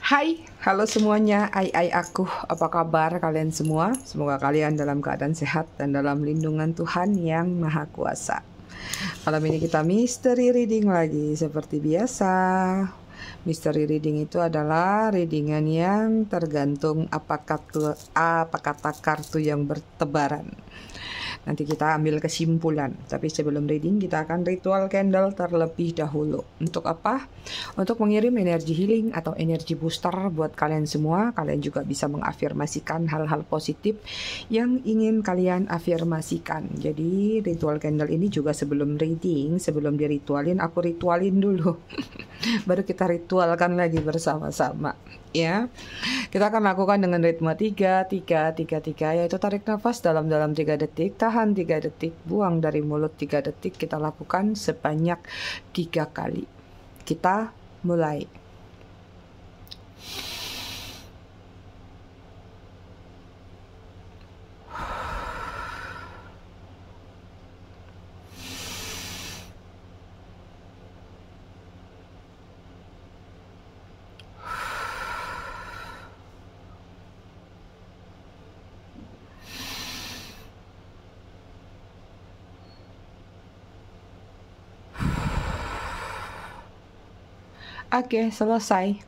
Hai, halo semuanya, aku, apa kabar kalian semua? Semoga kalian dalam keadaan sehat dan dalam lindungan Tuhan yang Maha Kuasa. Malam ini kita mystery reading lagi seperti biasa. Mystery reading itu adalah readingan yang tergantung apa kata kartu yang bertebaran. Nanti kita ambil kesimpulan. Tapi sebelum reading kita akan ritual candle terlebih dahulu. Untuk apa? Untuk mengirim energi healing atau energi booster buat kalian semua. Kalian juga bisa mengafirmasikan hal-hal positif yang ingin kalian afirmasikan. Jadi ritual candle ini juga sebelum reading, sebelum diritualin, aku ritualin dulu. Baru kita ritualkan lagi bersama-sama. Ya, kita akan lakukan dengan ritme 3-3-3-3, yaitu tarik nafas dalam-dalam 3 detik, tahan 3 detik, buang dari mulut 3 detik. Kita lakukan sebanyak 3 kali. Kita mulai. Oke, selesai.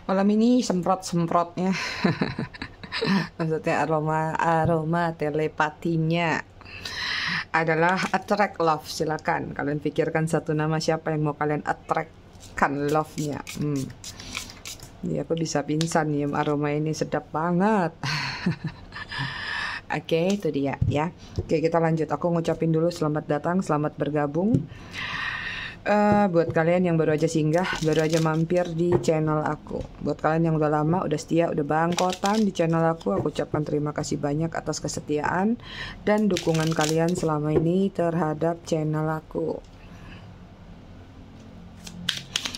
Malam ini semprot-semprotnya. Maksudnya aroma telepatinya adalah attract love. Silakan kalian pikirkan satu nama siapa yang mau kalian attract-kan love-nya. Ya, aku bisa pingsan nih, aroma ini sedap banget. Oke, itu dia ya. Oke, kita lanjut. Aku ngucapin dulu selamat datang, selamat bergabung. Buat kalian yang baru aja singgah, baru aja mampir di channel aku. Buat kalian yang udah lama, udah setia, udah bangkotan di channel aku ucapkan terima kasih banyak atas kesetiaan dan dukungan kalian selama ini terhadap channel aku.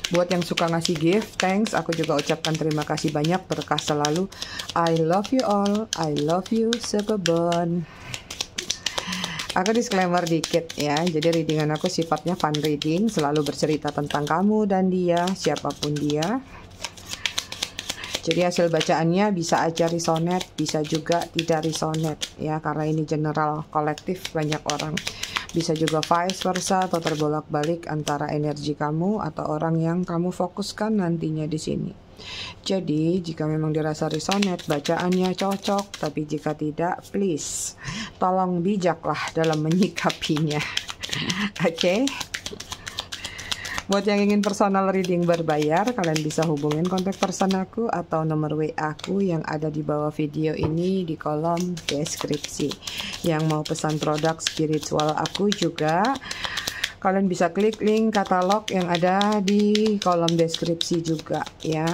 Buat yang suka ngasih gift, thanks. Aku juga ucapkan terima kasih banyak, berkah selalu. I love you all, I love you sekebon. Aku disclaimer dikit ya, jadi readingan aku sifatnya fun reading, selalu bercerita tentang kamu dan dia, siapapun dia. Jadi hasil bacaannya bisa aja resonate, bisa juga tidak resonate ya, karena ini general, kolektif, banyak orang. Bisa juga vice versa atau terbolak-balik antara energi kamu atau orang yang kamu fokuskan nantinya di sini. Jadi jika memang dirasa resonate, bacaannya cocok, tapi jika tidak, please tolong bijaklah dalam menyikapinya. Oke. Buat yang ingin personal reading berbayar, kalian bisa hubungin kontak person aku atau nomor WA aku yang ada di bawah video ini di kolom deskripsi. Yang mau pesan produk spiritual aku juga, kalian bisa klik link katalog yang ada di kolom deskripsi juga ya.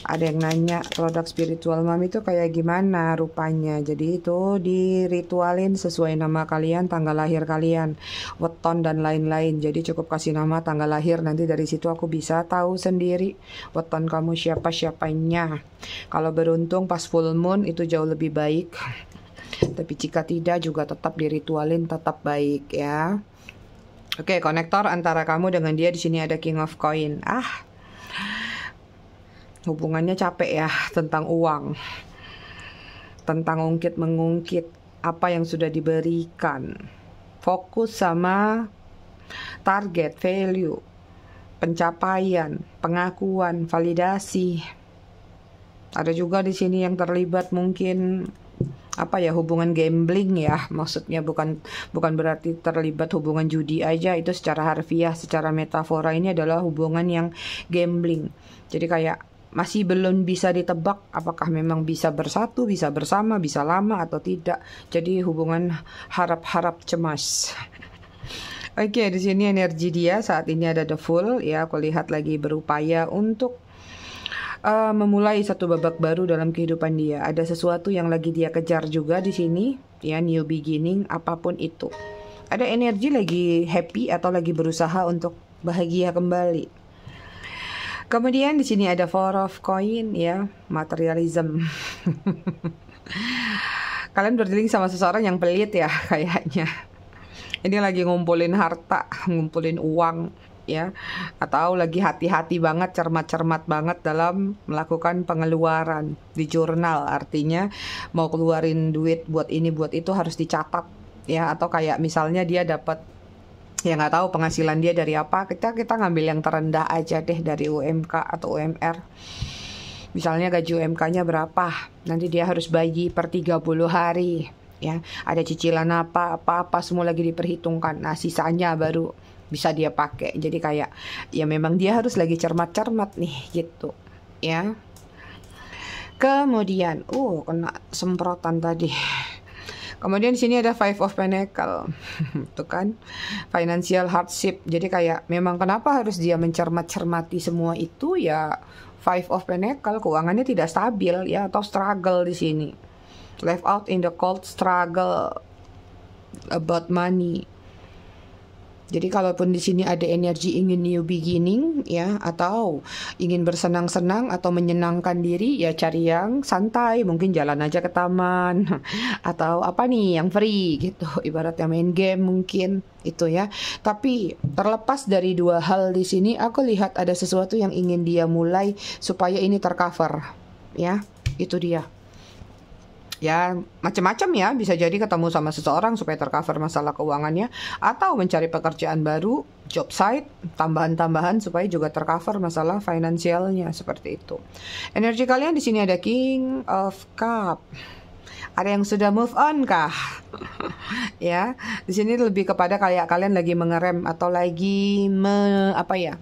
Ada yang nanya produk spiritual mami itu kayak gimana rupanya. Jadi itu diritualin sesuai nama kalian, tanggal lahir kalian, weton dan lain-lain. Jadi cukup kasih nama, tanggal lahir, nanti dari situ aku bisa tahu sendiri weton kamu siapa-siapanya. Kalau beruntung pas full moon itu jauh lebih baik. Tapi jika tidak juga tetap diritualin, tetap baik ya. Oke, konektor antara kamu dengan dia, di sini ada King of Coin. Hubungannya capek ya, tentang uang, tentang ungkit-mengungkit apa yang sudah diberikan. Fokus sama target, value, pencapaian, pengakuan, validasi. Ada juga di sini yang terlibat mungkin hubungan gambling ya, maksudnya bukan berarti terlibat hubungan judi aja, itu secara harfiah, secara metafora ini adalah hubungan yang gambling. Jadi kayak masih belum bisa ditebak apakah memang bisa bersatu, bisa bersama, bisa lama atau tidak. Jadi hubungan harap-harap cemas. Oke, di sini energi dia saat ini ada the Fool ya, aku lihat lagi berupaya untuk memulai satu babak baru dalam kehidupan dia. Ada sesuatu yang lagi dia kejar juga di sini, ya, new beginning, apapun itu. Ada energi lagi happy atau lagi berusaha untuk bahagia kembali. Kemudian di sini ada Four of Coin ya, materialism. Kalian berdealing sama seseorang yang pelit ya kayaknya. Ini lagi ngumpulin harta, ngumpulin uang. ya, atau lagi hati-hati banget, cermat-cermat banget dalam melakukan pengeluaran di jurnal. Artinya mau keluarin duit buat ini buat itu harus dicatat ya, atau kayak misalnya dia dapat, ya nggak tahu penghasilan dia dari apa, kita ngambil yang terendah aja deh dari UMK atau UMR. Misalnya gaji UMK-nya berapa, nanti dia harus bagi per 30 hari ya, ada cicilan apa semua lagi diperhitungkan. Nah sisanya baru bisa dia pakai. Jadi kayak ya memang dia harus lagi cermat-cermat nih gitu ya. Kemudian kena semprotan tadi. Kemudian di sini ada Five of Pentacle. Tuh kan, financial hardship. Jadi kayak memang kenapa harus dia mencermat-cermati semua itu ya, Five of Pentacle, keuangannya tidak stabil ya, atau struggle di sini. Left out in the cold, struggle about money. Jadi kalaupun di sini ada energi ingin new beginning ya, atau ingin bersenang-senang atau menyenangkan diri ya, cari yang santai, mungkin jalan aja ke taman atau apa nih yang free gitu, ibaratnya main game mungkin itu ya. Tapi terlepas dari dua hal di sini, aku lihat ada sesuatu yang ingin dia mulai supaya ini tercover ya, itu dia. Ya macam-macam ya, bisa jadi ketemu sama seseorang supaya tercover masalah keuangannya, atau mencari pekerjaan baru, job site, tambahan-tambahan supaya juga tercover masalah finansialnya, seperti itu. Energi kalian di sini ada King of Cup. Ada yang sudah move on kah? Ya, di sini lebih kepada kayak kalian lagi mengerem atau lagi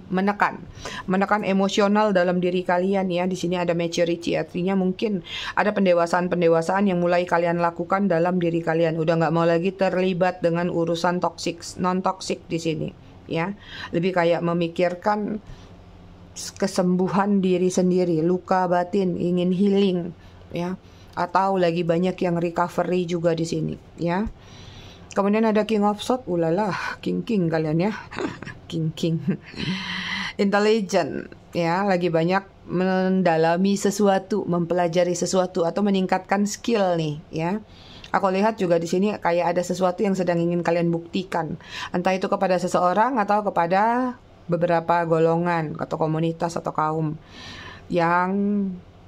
menekan emosional dalam diri kalian ya. Di sini ada maturity, artinya mungkin ada pendewasaan yang mulai kalian lakukan dalam diri kalian. Udah nggak mau lagi terlibat dengan urusan toxic, non toxic di sini ya. Lebih kayak memikirkan kesembuhan diri sendiri, luka batin, ingin healing ya. Atau lagi banyak yang recovery juga di sini ya. Kemudian ada King of Swords, ulala, king kalian ya. king intelligent ya, lagi banyak mendalami sesuatu, mempelajari sesuatu atau meningkatkan skill nih ya. Aku lihat juga di sini kayak ada sesuatu yang sedang ingin kalian buktikan, entah itu kepada seseorang atau kepada beberapa golongan atau komunitas atau kaum yang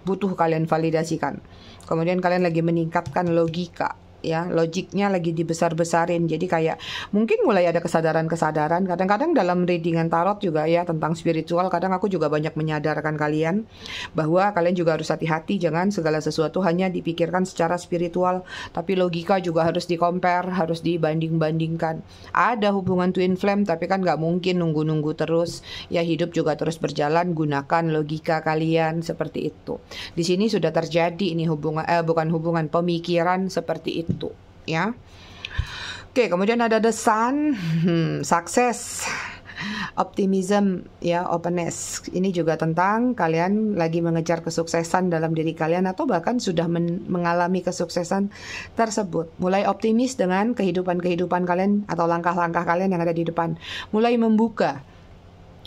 butuh kalian validasikan. Kemudian kalian lagi meningkatkan logika ya, logiknya lagi dibesar-besarin. Jadi kayak mungkin mulai ada kesadaran-kesadaran. Kadang-kadang dalam readingan tarot juga ya tentang spiritual, kadang aku juga banyak menyadarkan kalian bahwa kalian juga harus hati-hati, jangan segala sesuatu hanya dipikirkan secara spiritual, tapi logika juga harus di-compare, harus dibanding-bandingkan. Ada hubungan twin flame, tapi kan nggak mungkin nunggu-nunggu terus ya, hidup juga terus berjalan, gunakan logika kalian seperti itu. Di sini sudah terjadi ini pemikiran seperti itu ya. Oke, kemudian ada the sun, sukses, optimism ya, openness. Ini juga tentang kalian lagi mengejar kesuksesan dalam diri kalian atau bahkan sudah mengalami kesuksesan tersebut. Mulai optimis dengan kehidupan kalian atau langkah-langkah kalian yang ada di depan. Mulai membuka.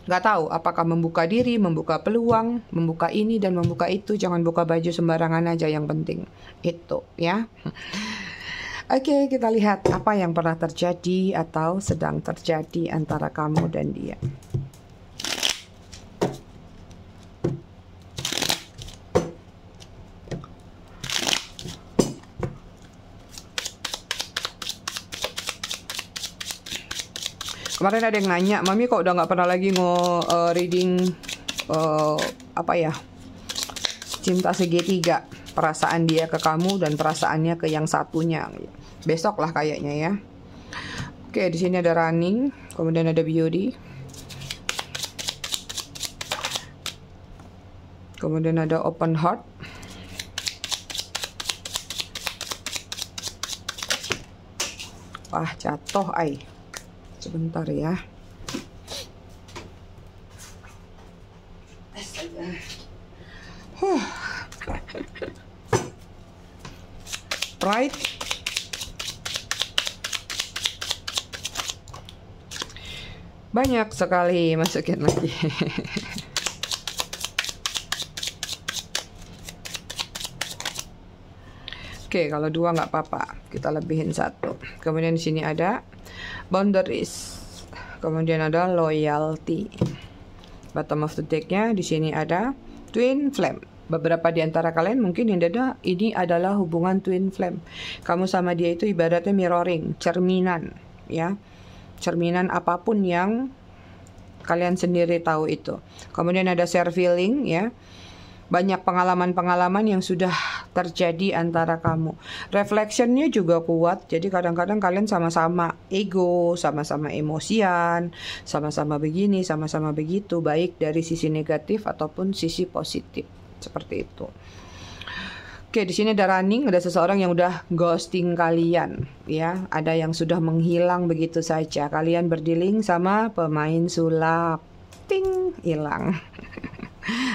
Gak tahu apakah membuka diri, membuka peluang, membuka ini dan membuka itu. Jangan buka baju sembarangan aja, yang penting itu ya. Oke, kita lihat apa yang pernah terjadi atau sedang terjadi antara kamu dan dia. Kemarin ada yang nanya, Mami kok udah nggak pernah lagi reading cinta segitiga, perasaan dia ke kamu dan perasaannya ke yang satunya. Besok lah kayaknya ya. Oke, di sini ada running, kemudian ada beauty, kemudian ada open heart, wah jatuh ay. Sebentar ya. Right. Banyak sekali, masukin lagi. Oke, kalau dua nggak apa-apa, kita lebihin satu. Kemudian di sini ada boundaries, kemudian ada loyalty. Bottom of the decknya di sini ada twin flame. Beberapa di antara kalian mungkin ini adalah hubungan twin flame. Kamu sama dia itu ibaratnya mirroring, cerminan, ya. Cerminan apapun yang kalian sendiri tahu itu. Kemudian ada share feeling, ya. Banyak pengalaman-pengalaman yang sudah terjadi antara kamu. Reflectionnya juga kuat. Jadi kadang-kadang kalian sama-sama ego, sama-sama emosian, sama-sama begini, sama-sama begitu, baik dari sisi negatif ataupun sisi positif. Seperti itu. Oke, di sini ada running, ada seseorang yang udah ghosting kalian, ya. Ada yang sudah menghilang begitu saja. Kalian berdealing sama pemain sulap. Ting, hilang.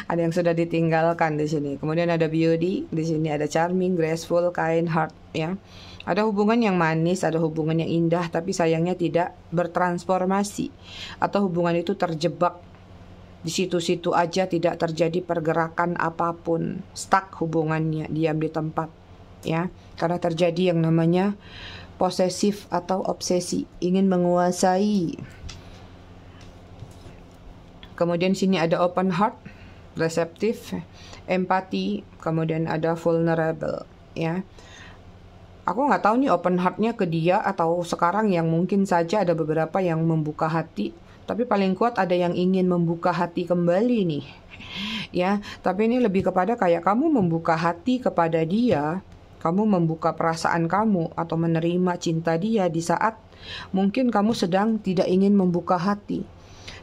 Ada yang sudah ditinggalkan di sini. Kemudian ada beauty, di sini ada charming, graceful, kind heart, ya. Ada hubungan yang manis, ada hubungan yang indah, tapi sayangnya tidak bertransformasi, atau hubungan itu terjebak di situ-situ aja, tidak terjadi pergerakan apapun, stuck hubungannya, diam di tempat, ya. Karena terjadi yang namanya posesif atau obsesi, ingin menguasai. Kemudian sini ada open heart, reseptif, empati, kemudian ada vulnerable, ya. Aku nggak tahu nih open heartnya ke dia atau sekarang yang mungkin saja ada beberapa yang membuka hati, tapi paling kuat ada yang ingin membuka hati kembali nih, ya. Tapi ini lebih kepada kayak kamu membuka hati kepada dia, kamu membuka perasaan kamu atau menerima cinta dia di saat mungkin kamu sedang tidak ingin membuka hati.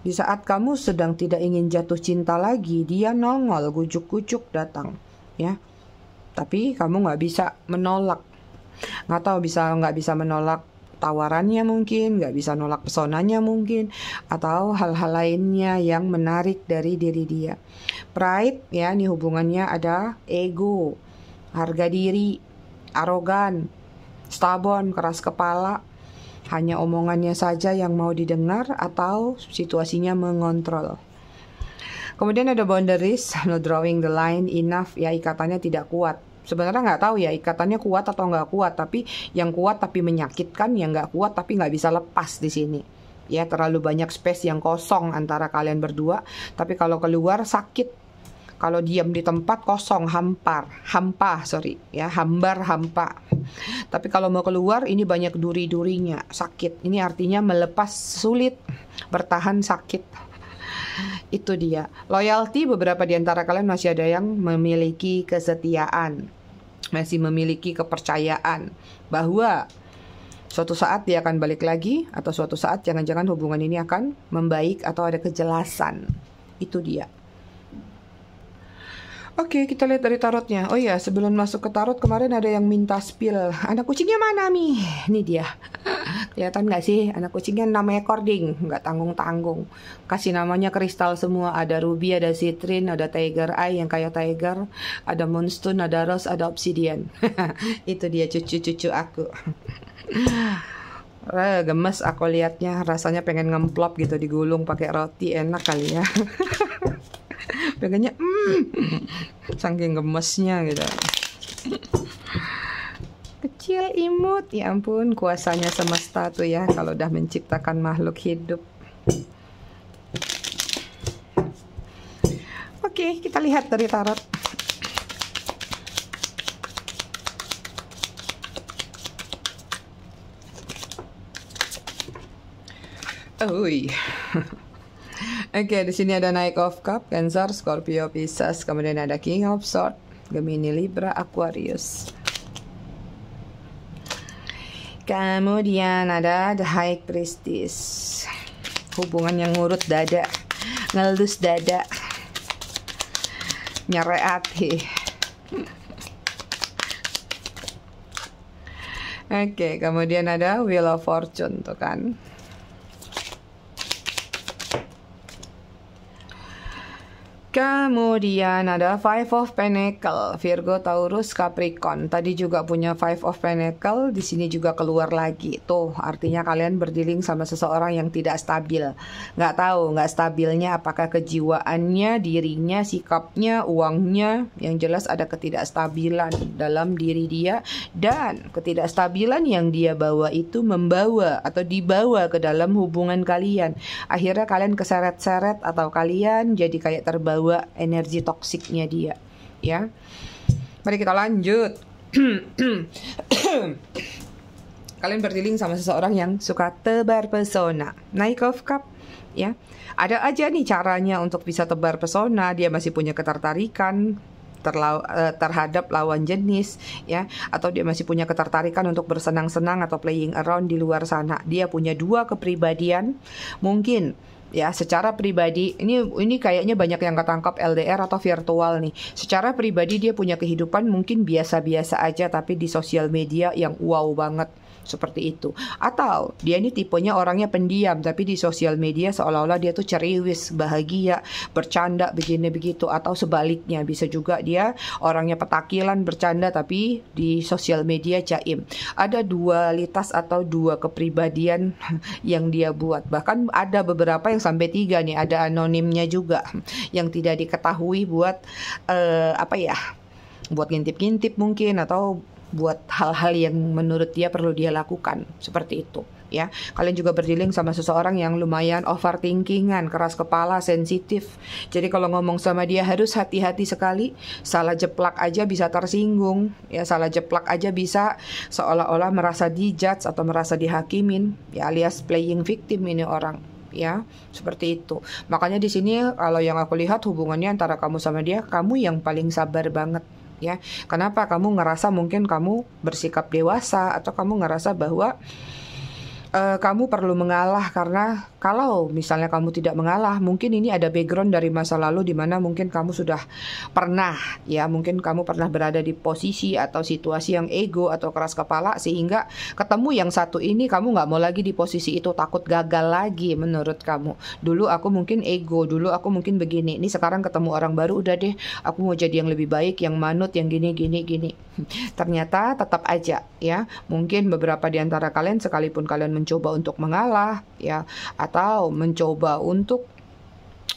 Di saat kamu sedang tidak ingin jatuh cinta lagi, dia nongol, gujuk-gujuk datang, ya. Tapi kamu nggak bisa menolak, nggak tahu nggak bisa menolak tawarannya mungkin, nggak bisa nolak pesonanya mungkin, atau hal-hal lainnya yang menarik dari diri dia. Pride, ya, ini hubungannya ada ego, harga diri, arogan, stubborn, keras kepala. Hanya omongannya saja yang mau didengar atau situasinya mengontrol. Kemudian ada boundaries, no drawing the line enough, ya, ikatannya tidak kuat. Sebenarnya nggak tahu ya ikatannya kuat atau nggak kuat, tapi yang kuat tapi menyakitkan, yang nggak kuat tapi nggak bisa lepas di sini. Ya, terlalu banyak space yang kosong antara kalian berdua, tapi kalau keluar sakit. Kalau diam di tempat kosong, hampa, ya, hampa. Tapi kalau mau keluar ini banyak duri-durinya, sakit. Ini artinya melepas sulit, bertahan sakit. Itu dia. Loyalty, beberapa di antara kalian masih ada yang memiliki kesetiaan, masih memiliki kepercayaan bahwa suatu saat dia akan balik lagi, atau suatu saat jangan-jangan hubungan ini akan membaik atau ada kejelasan. Itu dia. Oke, kita lihat dari tarotnya. Oh iya, sebelum masuk ke tarot, kemarin ada yang minta spill. Anak kucingnya mana, Mi? Ini dia. Kelihatan nggak sih? Anak kucingnya 6 ekor, ding. Nggak tanggung-tanggung. Kasih namanya kristal semua. Ada ruby, ada citrine, ada tiger eye yang kayak tiger. Ada moonstone, ada rose, ada obsidian. Itu dia cucu-cucu aku. Gemes aku lihatnya. Rasanya pengen ngemplop gitu, digulung pakai roti. Enak kali ya. Pengennya saking gemesnya gitu. Kecil imut, ya ampun, kuasanya semesta tuh ya kalau udah menciptakan makhluk hidup. Oke, kita lihat dari tarot. Oke, di sini ada Knight of Cup, Cancer, Scorpio, Pisces, kemudian ada King of Swords, Gemini, Libra, Aquarius. Kemudian ada The High Priestess, hubungan yang ngurut dada, ngelus dada, nyere hati. Oke, kemudian ada Wheel of Fortune tuh kan. Kemudian ada Five of Pentacle, Virgo, Taurus, Capricorn. Tadi juga punya Five of Pentacle, di sini juga keluar lagi. Tuh, artinya kalian berdealing sama seseorang yang tidak stabil. Nggak tahu, nggak stabilnya apakah kejiwaannya, dirinya, sikapnya, uangnya. Yang jelas ada ketidakstabilan dalam diri dia. Dan ketidakstabilan yang dia bawa itu membawa atau dibawa ke dalam hubungan kalian. Akhirnya kalian keseret-seret atau kalian jadi kayak terbawa energi toksiknya dia, ya. Mari kita lanjut. Kalian berdealing sama seseorang yang suka tebar pesona. Knight of Cup, ya. Ada aja nih caranya untuk bisa tebar pesona. Dia masih punya ketertarikan terhadap lawan jenis, ya, atau dia masih punya ketertarikan untuk bersenang-senang atau playing around di luar sana. Dia punya dua kepribadian, mungkin ya secara pribadi ini kayaknya banyak yang ketangkap LDR atau virtual nih. Secara pribadi dia punya kehidupan mungkin biasa-biasa aja, tapi di sosial media yang wow banget. Seperti itu. Atau dia ini tipenya orangnya pendiam, tapi di sosial media seolah-olah dia tuh ceriwis, bahagia, bercanda begini begitu. Atau sebaliknya, bisa juga dia orangnya petakilan, bercanda, tapi di sosial media jaim. Ada dualitas atau dua kepribadian yang dia buat. Bahkan ada beberapa yang sampai 3 nih. Ada anonimnya juga yang tidak diketahui buat buat ngintip-ngintip mungkin, atau buat hal-hal yang menurut dia perlu dia lakukan, seperti itu, ya. Kalian juga berdealing sama seseorang yang lumayan overthinkingan, keras kepala, sensitif. Jadi kalau ngomong sama dia harus hati-hati sekali. Salah jeplak aja bisa tersinggung, ya. Salah jeplak aja bisa seolah-olah merasa dijudge atau merasa dihakimin, ya, alias playing victim ini orang, ya, seperti itu. Makanya di sini kalau yang aku lihat hubungannya antara kamu sama dia, kamu yang paling sabar banget, ya. Kenapa? Kamu ngerasa mungkin kamu bersikap dewasa, atau kamu ngerasa bahwa kamu perlu mengalah, karena kalau misalnya kamu tidak mengalah, mungkin ini ada background dari masa lalu di mana mungkin kamu sudah pernah, ya, mungkin kamu pernah berada di posisi atau situasi yang ego atau keras kepala, sehingga ketemu yang satu ini kamu nggak mau lagi di posisi itu, takut gagal lagi menurut kamu. Dulu aku mungkin ego, dulu aku mungkin begini, ini sekarang ketemu orang baru, udah deh aku mau jadi yang lebih baik, yang manut, yang gini. Ternyata tetap aja, ya, mungkin beberapa di antara kalian sekalipun kalian mencoba untuk mengalah, ya, atau mencoba untuk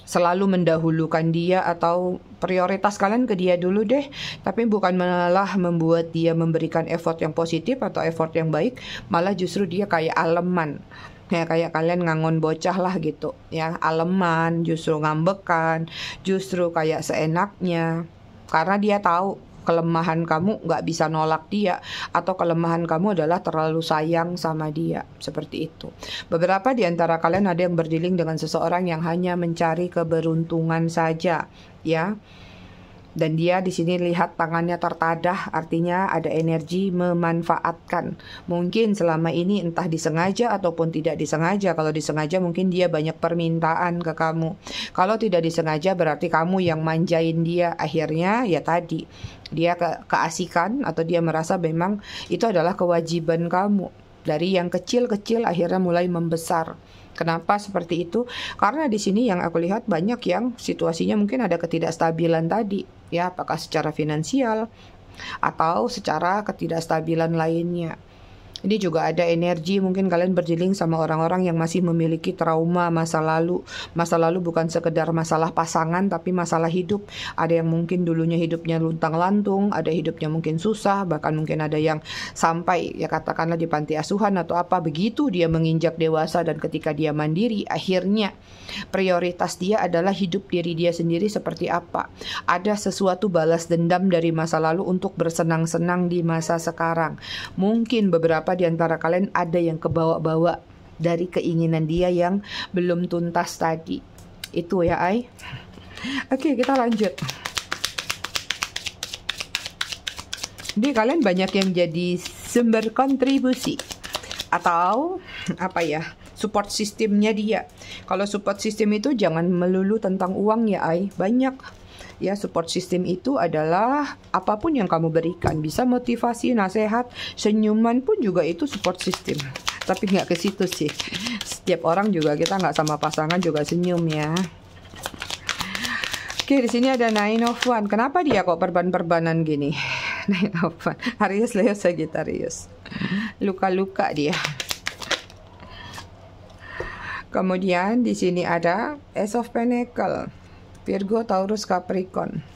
selalu mendahulukan dia, atau prioritas kalian ke dia dulu deh, tapi bukan malah membuat dia memberikan effort yang positif atau effort yang baik, malah justru dia kayak aleman, ya, kayak kalian ngangon bocah lah gitu, ya, aleman, justru ngambekan, justru kayak seenaknya, karena dia tahu kelemahan kamu nggak bisa nolak dia, atau kelemahan kamu adalah terlalu sayang sama dia, seperti itu. Beberapa di antara kalian ada yang berdealing dengan seseorang yang hanya mencari keberuntungan saja, ya. Dan dia di sini lihat tangannya tertadah, artinya ada energi memanfaatkan. Mungkin selama ini entah disengaja ataupun tidak disengaja. Kalau disengaja mungkin dia banyak permintaan ke kamu. Kalau tidak disengaja berarti kamu yang manjain dia. Akhirnya ya tadi, dia keasikan atau dia merasa memang itu adalah kewajiban kamu. Dari yang kecil-kecil akhirnya mulai membesar. Kenapa seperti itu? Karena di sini yang aku lihat banyak yang situasinya mungkin ada ketidakstabilan tadi, ya, apakah secara finansial atau secara ketidakstabilan lainnya. Ini juga ada energi, mungkin kalian berdealing sama orang-orang yang masih memiliki trauma masa lalu. Masa lalu bukan sekedar masalah pasangan, tapi masalah hidup. Ada yang mungkin dulunya hidupnya luntang-lantung, ada hidupnya mungkin susah, bahkan mungkin ada yang sampai, ya katakanlah di panti asuhan atau apa. Begitu dia menginjak dewasa dan ketika dia mandiri, akhirnya prioritas dia adalah hidup diri dia sendiri seperti apa. Ada sesuatu balas dendam dari masa lalu untuk bersenang-senang di masa sekarang. Mungkin beberapa di antara kalian ada yang kebawa-bawa dari keinginan dia yang belum tuntas tadi. Itu ya, Ai. Oke, kita lanjut. Jadi kalian banyak yang jadi sumber kontribusi atau apa ya, support sistemnya dia. Kalau support system itu jangan melulu tentang uang ya, Ai. Banyak. Ya, support system itu adalah apapun yang kamu berikan. Bisa motivasi, nasihat, senyuman pun juga itu support system. Tapi nggak ke situ sih. Setiap orang juga, kita nggak sama pasangan juga senyum ya. Oke, di sini ada Nine of One. Kenapa dia kok perban-perbanan gini? Nine of One. Aries, Leo, Sagittarius. Luka-luka dia. Kemudian di sini ada Ace of Pentacle. Virgo, Taurus, Capricorn.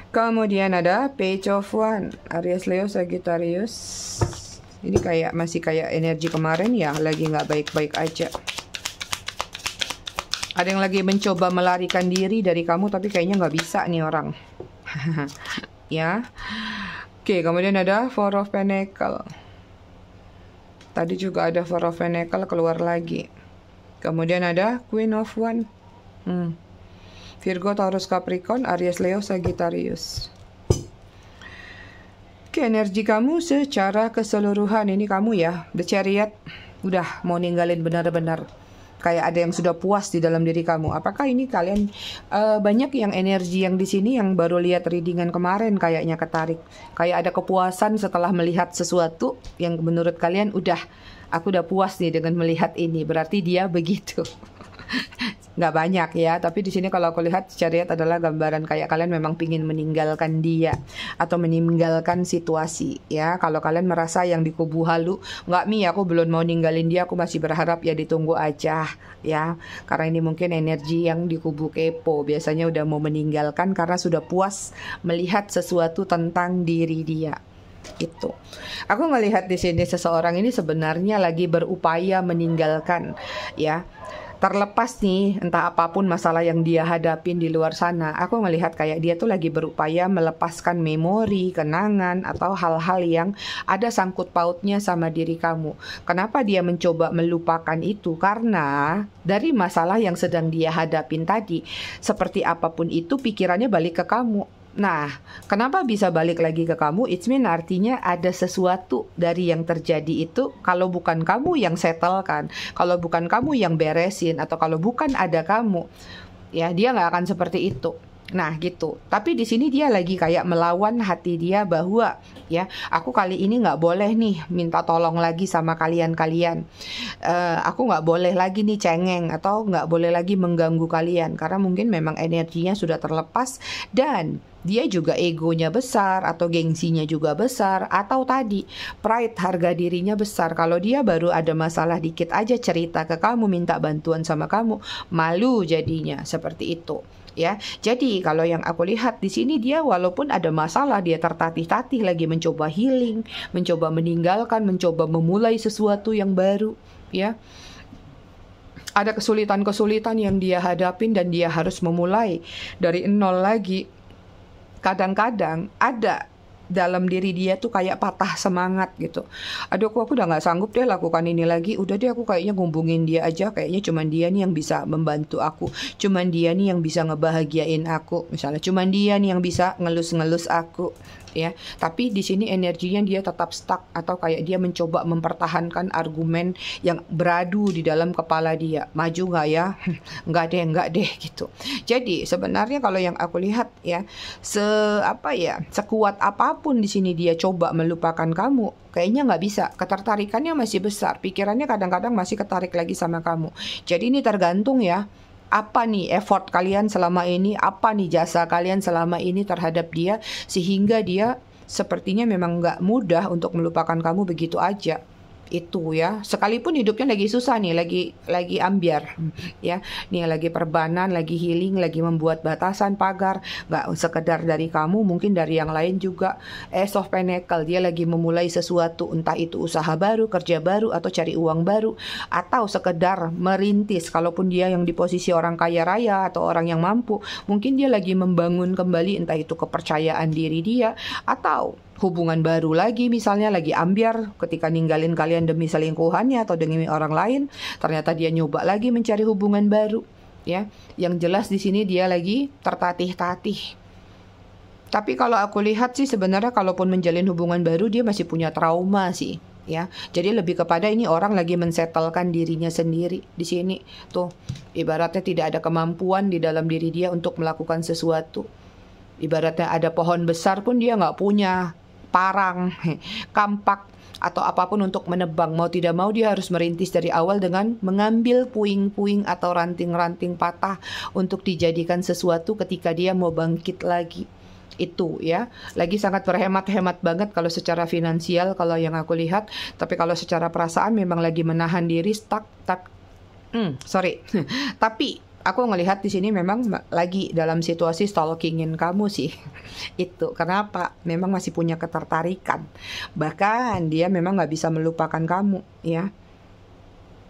Kemudian ada Page of One, Aries, Leo, Sagittarius. Ini masih kayak energi kemarin ya, lagi nggak baik-baik aja. Ada yang lagi mencoba melarikan diri dari kamu, tapi kayaknya nggak bisa nih orang. Ya. Oke, kemudian ada Four of Pentacle. Tadi juga ada Four of Pentacle keluar lagi. Kemudian ada Queen of One. Virgo, Taurus, Capricorn, Aries, Leo, Sagittarius. Oke, energi kamu secara keseluruhan ini kamu ya, The Chariot, udah mau ninggalin benar-benar. Kayak ada yang sudah puas di dalam diri kamu. Apakah ini kalian banyak yang energi yang di sini yang baru lihat readingan kemarin kayaknya ketarik. Kayak ada kepuasan setelah melihat sesuatu yang menurut kalian aku udah puas nih dengan melihat ini. Berarti dia begitu. Nggak banyak ya, tapi di sini kalau aku lihat Chariot adalah gambaran kayak kalian memang pingin meninggalkan dia atau meninggalkan situasi ya. Kalau kalian merasa yang di kubu halu, nggak aku belum mau ninggalin dia, aku masih berharap ya ditunggu aja ya. Karena ini mungkin energi yang di kubu kepo, biasanya udah mau meninggalkan karena sudah puas melihat sesuatu tentang diri dia. Itu. Aku ngelihat di sini seseorang ini sebenarnya lagi berupaya meninggalkan ya. Terlepas nih entah apapun masalah yang dia hadapin di luar sana, aku ngelihat kayak dia tuh lagi berupaya melepaskan memori, kenangan, atau hal-hal yang ada sangkut pautnya sama diri kamu. Kenapa dia mencoba melupakan itu? Karena dari masalah yang sedang dia hadapin tadi, seperti apapun itu pikirannya balik ke kamu. Nah, kenapa bisa balik lagi ke kamu? It's mean artinya ada sesuatu dari yang terjadi itu. Kalau bukan kamu yang settlekan, kalau bukan kamu yang beresin, atau kalau bukan ada kamu, ya dia nggak akan seperti itu. Nah gitu. Tapi di sini dia lagi kayak melawan hati dia bahwa ya aku kali ini nggak boleh nih minta tolong lagi sama kalian-kalian. Aku nggak boleh lagi nih cengeng atau nggak boleh lagi mengganggu kalian karena mungkin memang energinya sudah terlepas dan dia juga egonya besar atau gengsinya juga besar atau tadi pride harga dirinya besar. Kalau dia baru ada masalah dikit aja cerita ke kamu minta bantuan sama kamu, malu jadinya seperti itu. Ya, jadi kalau yang aku lihat di sini dia walaupun ada masalah dia tertatih-tatih lagi mencoba healing, mencoba meninggalkan, mencoba memulai sesuatu yang baru, ya. Ada kesulitan-kesulitan yang dia hadapin dan dia harus memulai dari nol lagi. Kadang-kadang ada dalam diri dia tuh kayak patah semangat gitu. Aduh aku udah gak sanggup deh lakukan ini lagi. Udah deh aku kayaknya ngumbungin dia aja. Kayaknya cuman dia nih yang bisa membantu aku. Cuman dia nih yang bisa ngebahagiain aku. Misalnya cuman dia nih yang bisa ngelus-ngelus aku. Ya, tapi di sini energinya dia tetap stuck atau kayak dia mencoba mempertahankan argumen yang beradu di dalam kepala dia. Maju nggak ya? Enggak deh gitu. Jadi sebenarnya kalau yang aku lihat ya, sekuat apapun di sini dia coba melupakan kamu, kayaknya nggak bisa. Ketertarikannya masih besar, pikirannya kadang-kadang masih ketarik lagi sama kamu. Jadi ini tergantung ya. Apa nih effort kalian selama ini, apa nih jasa kalian selama ini terhadap dia, sehingga dia sepertinya memang nggak mudah untuk melupakan kamu begitu aja. Itu ya, sekalipun hidupnya lagi susah nih, lagi ambiar ya, nih lagi perbanan, lagi healing, lagi membuat batasan pagar, nggak sekedar dari kamu, mungkin dari yang lain juga. Ace of Pentacle, dia lagi memulai sesuatu, entah itu usaha baru, kerja baru, atau cari uang baru, atau sekedar merintis. Kalaupun dia yang di posisi orang kaya raya atau orang yang mampu, mungkin dia lagi membangun kembali entah itu kepercayaan diri dia atau hubungan baru lagi, misalnya lagi ambiar ketika ninggalin kalian demi selingkuhannya atau demi orang lain, ternyata dia nyoba lagi mencari hubungan baru, ya. Yang jelas di sini dia lagi tertatih-tatih. Tapi kalau aku lihat sih sebenarnya kalaupun menjalin hubungan baru dia masih punya trauma sih, ya. Jadi lebih kepada ini orang lagi mensetelkan dirinya sendiri di sini. Tuh, ibaratnya tidak ada kemampuan di dalam diri dia untuk melakukan sesuatu. Ibaratnya ada pohon besar pun dia nggak punya parang, kampak, atau apapun untuk menebang. Mau tidak mau dia harus merintis dari awal dengan mengambil puing-puing atau ranting-ranting patah untuk dijadikan sesuatu ketika dia mau bangkit lagi. Itu ya, lagi sangat berhemat-hemat banget kalau secara finansial, kalau yang aku lihat. Tapi kalau secara perasaan memang lagi menahan diri, stuck. Tapi aku ngelihat di sini memang lagi dalam situasi stalkingin kamu sih. Itu kenapa? Memang masih punya ketertarikan. Bahkan dia memang nggak bisa melupakan kamu, ya.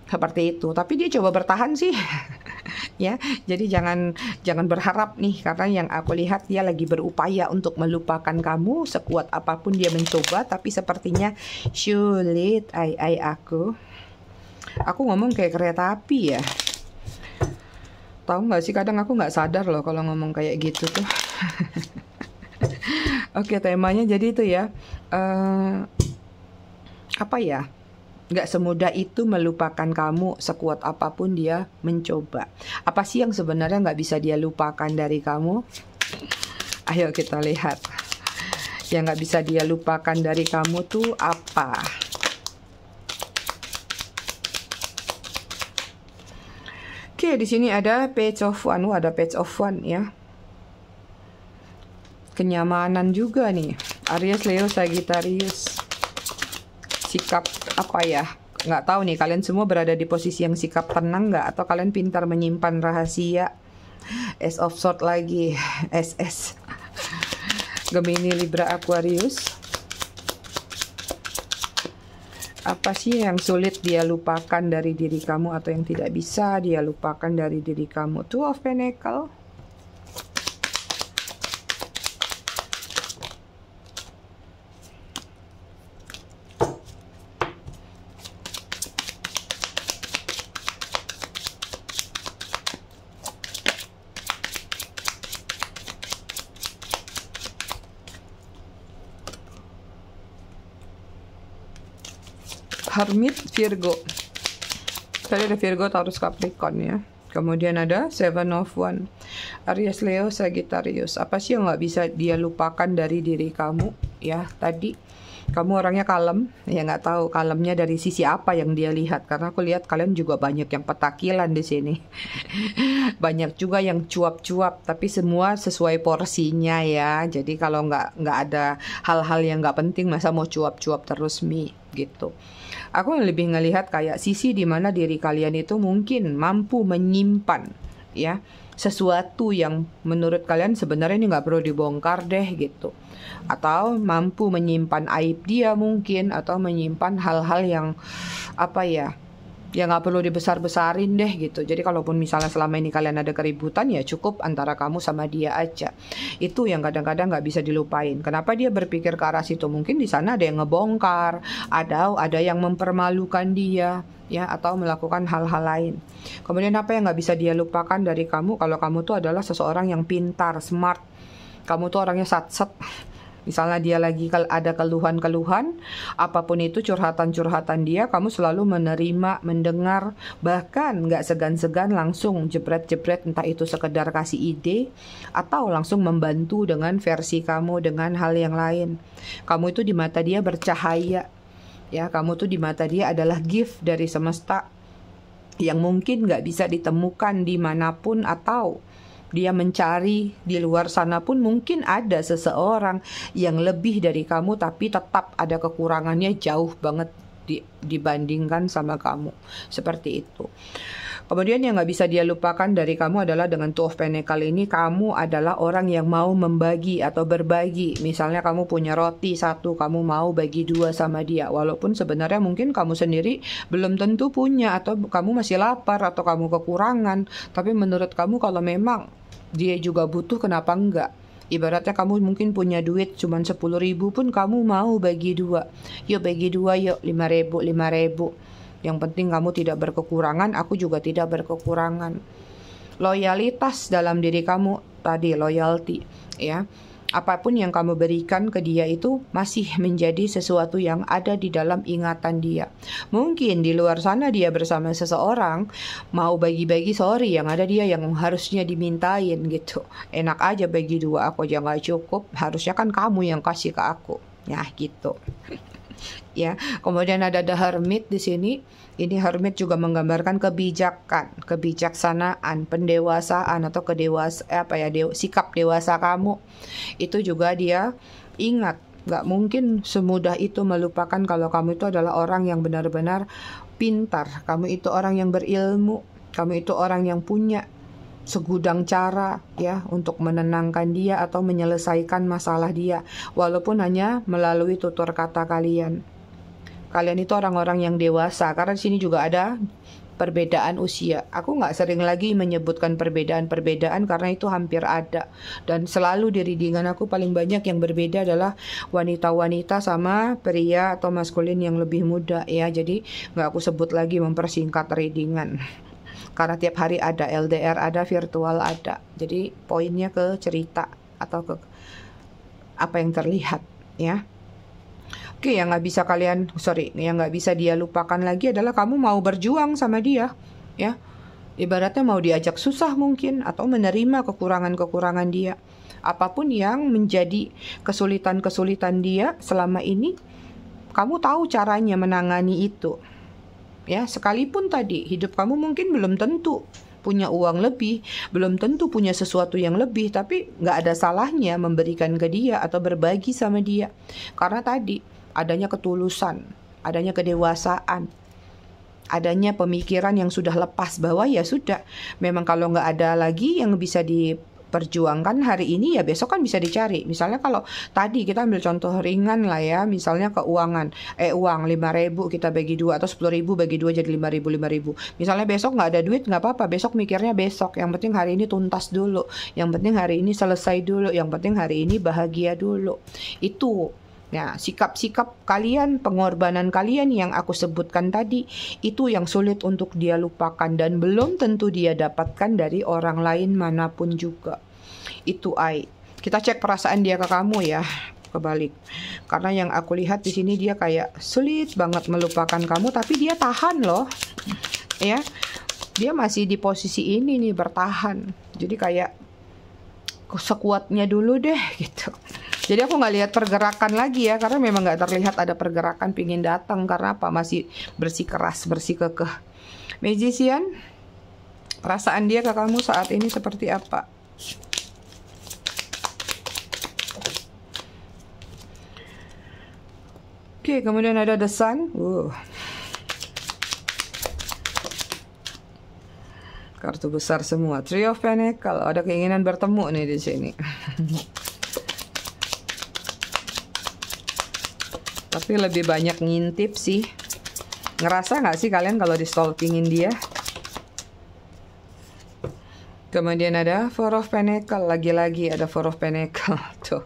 Seperti itu. Tapi dia coba bertahan sih. Ya, jadi jangan berharap nih, karena yang aku lihat dia lagi berupaya untuk melupakan kamu sekuat apapun dia mencoba, tapi sepertinya sulit. Aku ngomong kayak kereta api ya. Tahu nggak sih, kadang aku nggak sadar loh kalau ngomong kayak gitu tuh. Oke, temanya jadi itu ya. Apa ya? Nggak semudah itu melupakan kamu sekuat apapun dia mencoba. Apa sih yang sebenarnya nggak bisa dia lupakan dari kamu? Ayo kita lihat. Yang nggak bisa dia lupakan dari kamu tuh apa? Oke, di sini ada Page of One. Ada Page of One ya. Kenyamanan juga nih. Aries, Leo, Sagittarius. Sikap apa ya? Nggak tahu nih, kalian semua berada di posisi yang sikap tenang nggak? Atau kalian pintar menyimpan rahasia? Ace of Swords lagi. SS. Gemini, Libra, Aquarius. Apa sih yang sulit dia lupakan dari diri kamu, atau yang tidak bisa dia lupakan dari diri kamu? Two of Pentacles. Hermit, Virgo. Tadi ada Virgo, Taurus, Capricorn ya. Kemudian ada Seven of One. Aries, Leo, Sagittarius. Apa sih yang nggak bisa dia lupakan dari diri kamu ya? Tadi kamu orangnya kalem, ya nggak tahu kalemnya dari sisi apa yang dia lihat. Karena aku lihat kalian juga banyak yang petakilan di sini. Banyak juga yang cuap-cuap, tapi semua sesuai porsinya ya. Jadi kalau nggak ada hal-hal yang nggak penting, masa mau cuap-cuap terus gitu. Aku lebih ngelihat kayak sisi dimana diri kalian itu mungkin mampu menyimpan ya sesuatu yang menurut kalian sebenarnya ini nggak perlu dibongkar deh gitu, atau mampu menyimpan aib dia mungkin, atau menyimpan hal-hal yang apa ya, ya nggak perlu dibesar-besarin deh gitu. Jadi kalaupun misalnya selama ini kalian ada keributan, ya cukup antara kamu sama dia aja. Itu yang kadang-kadang nggak bisa dilupain. Kenapa dia berpikir ke arah situ? Mungkin di sana ada yang ngebongkar, ada yang mempermalukan dia ya, atau melakukan hal-hal lain. Kemudian apa yang nggak bisa dia lupakan dari kamu? Kalau kamu tuh adalah seseorang yang pintar, smart. Kamu tuh orangnya satset. Misalnya dia lagi ada keluhan-keluhan, apapun itu curhatan-curhatan dia, kamu selalu menerima, mendengar, bahkan nggak segan-segan langsung jebret-jebret, entah itu sekedar kasih ide, atau langsung membantu dengan versi kamu, dengan hal yang lain. Kamu itu di mata dia bercahaya, ya, kamu tuh di mata dia adalah gift dari semesta yang mungkin nggak bisa ditemukan dimanapun, atau dia mencari di luar sana pun mungkin ada seseorang yang lebih dari kamu, tapi tetap ada kekurangannya jauh banget dibandingkan sama kamu. Seperti itu. Kemudian yang nggak bisa dia lupakan dari kamu adalah dengan Two of Pentacles ini, kamu adalah orang yang mau membagi atau berbagi. Misalnya kamu punya roti satu, kamu mau bagi dua sama dia. Walaupun sebenarnya mungkin kamu sendiri belum tentu punya, atau kamu masih lapar, atau kamu kekurangan. Tapi menurut kamu kalau memang dia juga butuh, kenapa enggak? Ibaratnya kamu mungkin punya duit cuman 10.000 pun kamu mau bagi dua. Yuk bagi dua yuk, 5.000. Yang penting kamu tidak berkekurangan, aku juga tidak berkekurangan. Loyalitas dalam diri kamu tadi, loyalty ya. Apapun yang kamu berikan ke dia itu masih menjadi sesuatu yang ada di dalam ingatan dia. Mungkin di luar sana dia bersama seseorang, mau bagi-bagi, sorry, yang ada dia yang harusnya dimintain gitu. Enak aja bagi dua, aku aja nggak cukup, harusnya kan kamu yang kasih ke aku. Ya gitu. Ya, kemudian ada The Hermit di sini. Ini hermit juga menggambarkan kebijakan, kebijaksanaan, pendewasaan atau sikap dewasa kamu. Itu juga dia ingat, gak mungkin semudah itu melupakan kalau kamu itu adalah orang yang benar-benar pintar. Kamu itu orang yang berilmu, kamu itu orang yang punya segudang cara ya untuk menenangkan dia atau menyelesaikan masalah dia, walaupun hanya melalui tutur kata kalian. Kalian itu orang-orang yang dewasa, karena di sini juga ada perbedaan usia. Aku nggak sering lagi menyebutkan perbedaan-perbedaan karena itu hampir ada. Dan selalu di readingan aku paling banyak yang berbeda adalah wanita-wanita sama pria atau maskulin yang lebih muda ya. Jadi nggak aku sebut lagi mempersingkat readingan. Karena tiap hari ada LDR, ada virtual, ada. Jadi poinnya ke cerita atau ke apa yang terlihat ya. Oke, yang nggak bisa dia lupakan lagi adalah kamu mau berjuang sama dia, ya. Ibaratnya mau diajak susah mungkin atau menerima kekurangan-kekurangan dia. Apapun yang menjadi kesulitan-kesulitan dia selama ini, kamu tahu caranya menangani itu. Ya, sekalipun tadi hidup kamu mungkin belum tentu punya uang lebih, belum tentu punya sesuatu yang lebih, tapi nggak ada salahnya memberikan ke dia atau berbagi sama dia. Karena tadi adanya ketulusan, adanya kedewasaan, adanya pemikiran yang sudah lepas bahwa ya sudah, memang kalau nggak ada lagi yang bisa diperjuangkan hari ini ya besok kan bisa dicari. Misalnya kalau tadi kita ambil contoh ringan lah ya, misalnya keuangan, uang 5.000 kita bagi 2 atau 10.000 bagi 2 jadi 5.000. Misalnya besok nggak ada duit nggak apa-apa, besok mikirnya besok. Yang penting hari ini tuntas dulu, yang penting hari ini selesai dulu, yang penting hari ini bahagia dulu. Itu. Nah, sikap-sikap kalian, pengorbanan kalian yang aku sebutkan tadi, itu yang sulit untuk dia lupakan dan belum tentu dia dapatkan dari orang lain manapun juga. Itu Kita cek perasaan dia ke kamu ya, kebalik. Karena yang aku lihat di sini dia kayak sulit banget melupakan kamu, tapi dia tahan loh. Ya. Dia masih di posisi ini nih, bertahan. Jadi kayak sekuatnya dulu deh gitu. Jadi aku nggak lihat pergerakan lagi ya, karena memang nggak terlihat ada pergerakan pingin datang. Karena apa? Masih bersikeras, bersikekeh. Magician, perasaan dia ke kamu saat ini seperti apa? Oke, kemudian ada The Sun. Kartu besar semua. Three of Pentacles. Ada keinginan bertemu nih di sini. Tapi lebih banyak ngintip sih. Ngerasa nggak sih kalian kalau di stalkingin dia? Kemudian ada Four of Pentacles. Lagi-lagi ada Four of Pentacles. Tuh.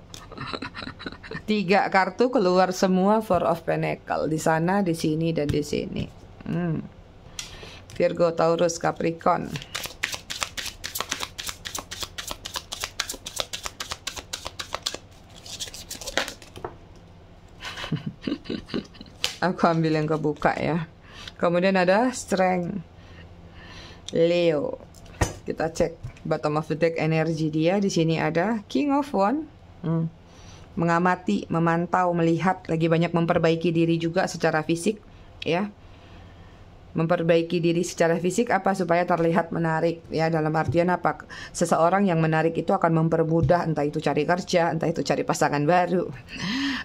3 kartu keluar semua Four of Pentacles. Di sana, di sini, dan di sini. Virgo, Taurus, Capricorn. Aku ambil yang kebuka ya. Kemudian ada Strength, Leo. Kita cek bottom of the deck energi dia. Di sini ada King of Wands. Mengamati, memantau, melihat, lagi banyak memperbaiki diri juga secara fisik ya. Memperbaiki diri secara fisik apa? Supaya terlihat menarik ya. Dalam artian apa? Seseorang yang menarik itu akan mempermudah, entah itu cari kerja, entah itu cari pasangan baru,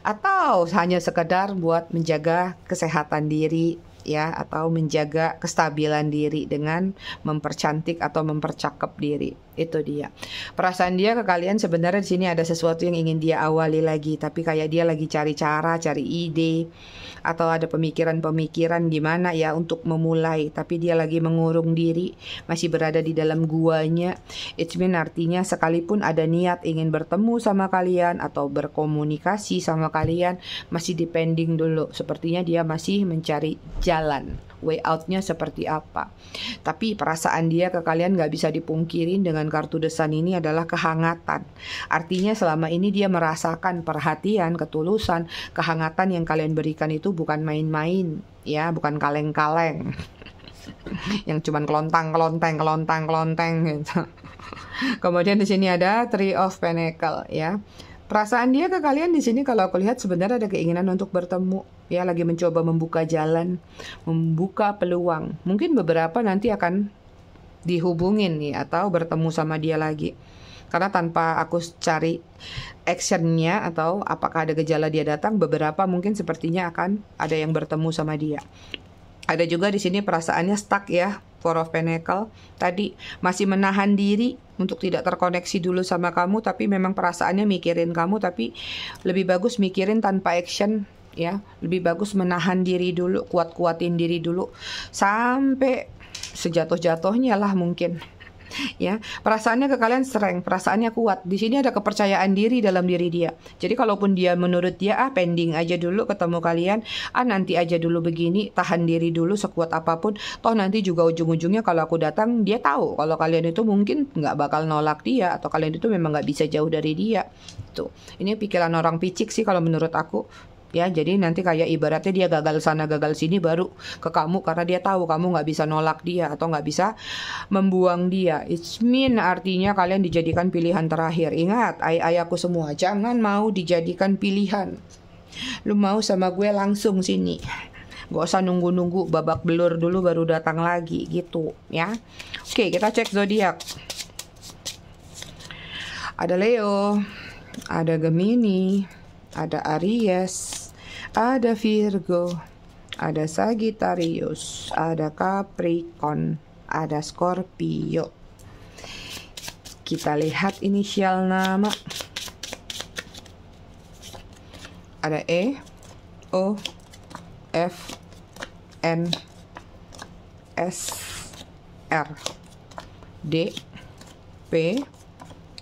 atau hanya sekedar buat menjaga kesehatan diri ya, atau menjaga kestabilan diri dengan mempercantik atau mempercakap diri. Itu dia. Perasaan dia ke kalian sebenarnya di sini ada sesuatu yang ingin dia awali lagi, tapi kayak dia lagi cari cara, cari ide, atau ada pemikiran-pemikiran gimana ya untuk memulai, tapi dia lagi mengurung diri, masih berada di dalam guanya. It means artinya sekalipun ada niat ingin bertemu sama kalian atau berkomunikasi sama kalian, masih depending dulu. Sepertinya dia masih mencari jalan way outnya seperti apa. Tapi perasaan dia ke kalian nggak bisa dipungkirin dengan kartu The Sun ini adalah kehangatan. Artinya selama ini dia merasakan perhatian, ketulusan, kehangatan yang kalian berikan itu bukan main-main, ya, bukan kaleng-kaleng. Yang cuman kelontang gitu. Kemudian di sini ada Three of Pentacle, ya. Perasaan dia ke kalian di sini kalau aku lihat sebenarnya ada keinginan untuk bertemu, ya, lagi mencoba membuka jalan, membuka peluang. Mungkin beberapa nanti akan dihubungin nih atau bertemu sama dia lagi. Karena tanpa aku cari actionnya atau apakah ada gejala dia datang, beberapa mungkin sepertinya akan ada yang bertemu sama dia. Ada juga di sini perasaannya stuck, ya, Four of Pentacle. Tadi masih menahan diri untuk tidak terkoneksi dulu sama kamu, tapi memang perasaannya mikirin kamu, tapi lebih bagus mikirin tanpa action, ya. Lebih bagus menahan diri dulu, kuat-kuatin diri dulu sampai sejatuh-jatuhnya lah mungkin. Ya, perasaannya ke kalian strength, perasaannya kuat. Di sini ada kepercayaan diri dalam diri dia. Jadi kalaupun dia menurut dia pending aja dulu ketemu kalian, nanti aja dulu begini, tahan diri dulu sekuat apapun. Toh nanti juga ujung-ujungnya kalau aku datang, dia tahu kalau kalian itu mungkin nggak bakal nolak dia atau kalian itu memang nggak bisa jauh dari dia. Tuh, ini pikiran orang picik sih kalau menurut aku. Ya, jadi nanti kayak ibaratnya dia gagal sana gagal sini baru ke kamu karena dia tahu kamu nggak bisa nolak dia atau nggak bisa membuang dia. It's mean artinya kalian dijadikan pilihan terakhir. Ingat, ayah-ayahku semua, jangan mau dijadikan pilihan. Lu mau sama gue langsung sini. Gak usah nunggu-nunggu babak belur dulu baru datang lagi gitu, ya. Oke, kita cek zodiak. Ada Leo, ada Gemini, ada Aries, ada Virgo, ada Sagittarius, ada Capricorn, ada Scorpio. Kita lihat inisial nama. Ada E, O, F, N, S, R, D, P,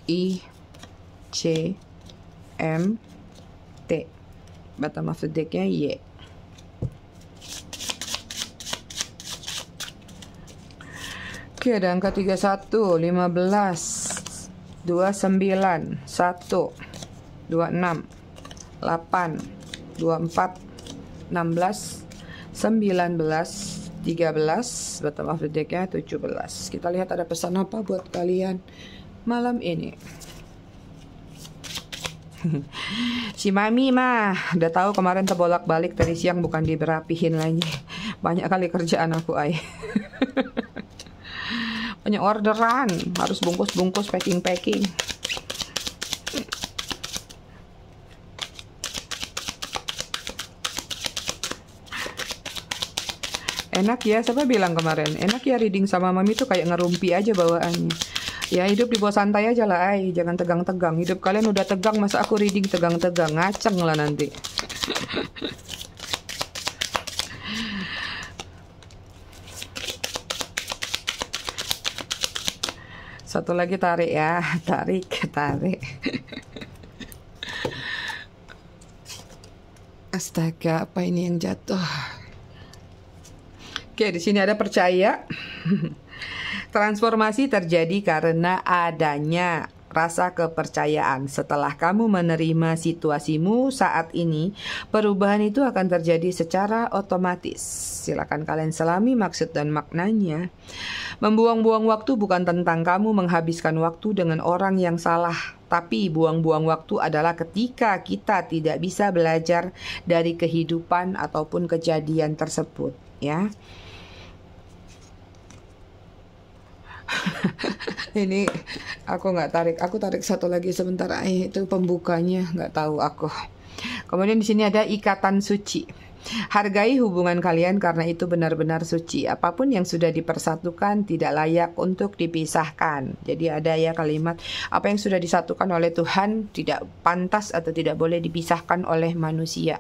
I, C, M, T. Bottom of the deck-nya Y. Oke, ada angka 31, 15, 29, 1, 26, 8, 24, 16, 19, 13. Bottom of the deck-nya 17. Kita lihat ada pesan apa buat kalian malam ini. Si Mami mah udah tahu kemarin terbolak-balik tadi siang bukan diberapihin lagi. Banyak kali kerjaan aku ay. Banyak orderan, harus bungkus-bungkus, packing-packing. Enak ya, siapa bilang kemarin? Enak ya reading sama Mami tuh kayak ngerumpi aja bawaannya. Ya hidup dibawa santai aja lah ay, jangan tegang-tegang. Hidup kalian udah tegang, masa aku reading tegang-tegang, ngaceng lah nanti. Satu lagi tarik ya, tarik. Astaga, apa ini yang jatuh? Oke, di sini ada percaya. Transformasi terjadi karena adanya rasa kepercayaan. Setelah kamu menerima situasimu saat ini, perubahan itu akan terjadi secara otomatis. Silakan kalian selami maksud dan maknanya. Membuang-buang waktu bukan tentang kamu menghabiskan waktu dengan orang yang salah, tapi buang-buang waktu adalah ketika kita tidak bisa belajar dari kehidupan ataupun kejadian tersebut, ya. Ini aku nggak tarik, aku tarik satu lagi sebentar. Itu pembukanya nggak tahu aku. Kemudian di sini ada ikatan suci. Hargai hubungan kalian karena itu benar-benar suci. Apapun yang sudah dipersatukan tidak layak untuk dipisahkan. Jadi ada ya kalimat, apa yang sudah disatukan oleh Tuhan tidak pantas atau tidak boleh dipisahkan oleh manusia.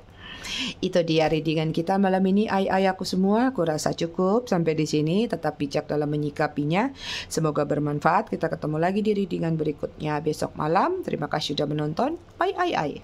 Itu dia readingan kita malam ini ayahku semua. Aku rasa cukup sampai di sini. Tetap bijak dalam menyikapinya. Semoga bermanfaat. Kita ketemu lagi di readingan berikutnya besok malam. Terima kasih sudah menonton. Bye.